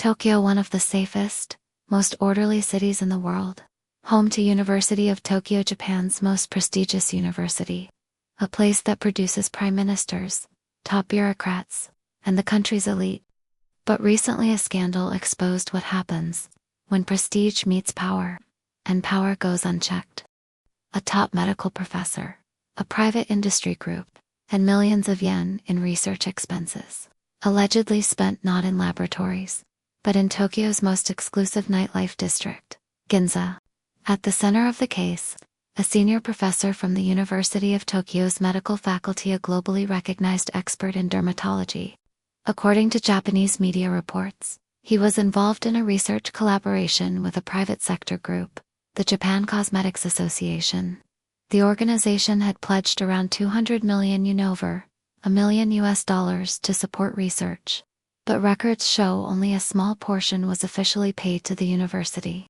Tokyo, one of the safest, most orderly cities in the world. Home to University of Tokyo, Japan's most prestigious university. A place that produces prime ministers, top bureaucrats, and the country's elite. But recently a scandal exposed what happens when prestige meets power, and power goes unchecked. A top medical professor, a private industry group, and millions of yen in research expenses, allegedly spent not in laboratories, but in Tokyo's most exclusive nightlife district, Ginza. At the center of the case, a senior professor from the University of Tokyo's medical faculty, a globally recognized expert in dermatology. According to Japanese media reports, he was involved in a research collaboration with a private sector group, the Japan Cosmetics Association. The organization had pledged around 200 million yen, over $1 million to support research, but records show only a small portion was officially paid to the university.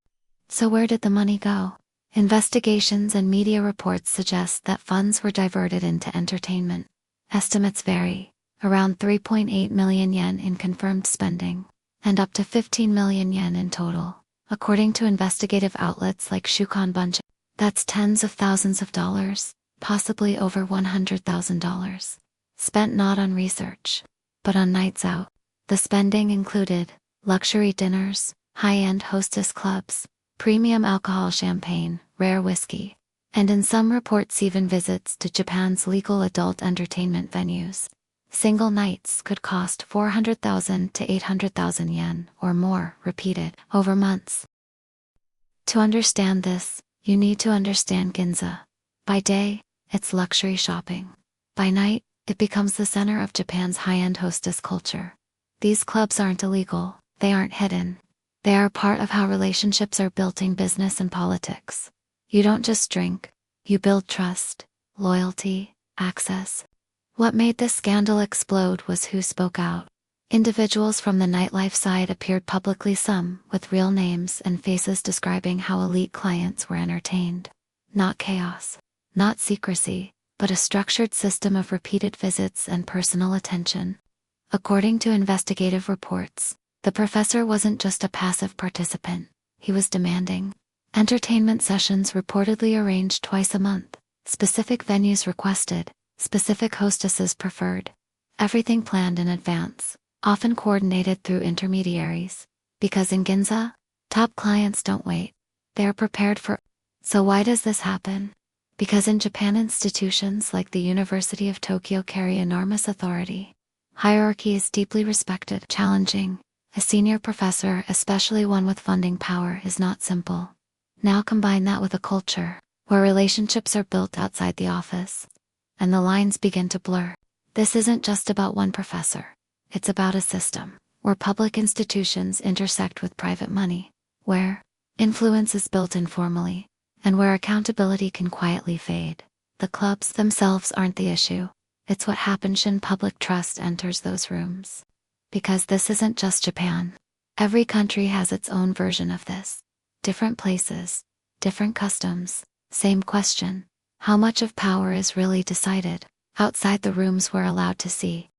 So where did the money go? Investigations and media reports suggest that funds were diverted into entertainment. Estimates vary, around 3.8 million yen in confirmed spending, and up to 15 million yen in total, according to investigative outlets like Shukan Bunch. That's tens of thousands of dollars, possibly over $100,000. Spent not on research, but on nights out. The spending included luxury dinners, high-end hostess clubs, premium alcohol, champagne, rare whiskey, and in some reports even visits to Japan's legal adult entertainment venues. Single nights could cost 400,000 to 800,000 yen or more, repeated over months. To understand this, you need to understand Ginza. By day, it's luxury shopping. By night, it becomes the center of Japan's high-end hostess culture. These clubs aren't illegal, they aren't hidden. They are part of how relationships are built in business and politics. You don't just drink, you build trust, loyalty, access. What made this scandal explode was who spoke out. Individuals from the nightlife side appeared publicly, some with real names and faces, describing how elite clients were entertained. Not chaos, not secrecy, but a structured system of repeated visits and personal attention. According to investigative reports, the professor wasn't just a passive participant, he was demanding. Entertainment sessions reportedly arranged twice a month, specific venues requested, specific hostesses preferred. Everything planned in advance, often coordinated through intermediaries. Because in Ginza, top clients don't wait. They are prepared for. So why does this happen? Because in Japan, institutions like the University of Tokyo carry enormous authority. Hierarchy is deeply respected, challenging. A senior professor, especially one with funding power, is not simple. Now combine that with a culture where relationships are built outside the office, and the lines begin to blur. This isn't just about one professor. It's about a system where public institutions intersect with private money, where influence is built informally, and where accountability can quietly fade. The clubs themselves aren't the issue. It's what happens when public trust enters those rooms. Because this isn't just Japan. Every country has its own version of this. Different places, different customs, same question. How much of power is really decided outside the rooms we're allowed to see?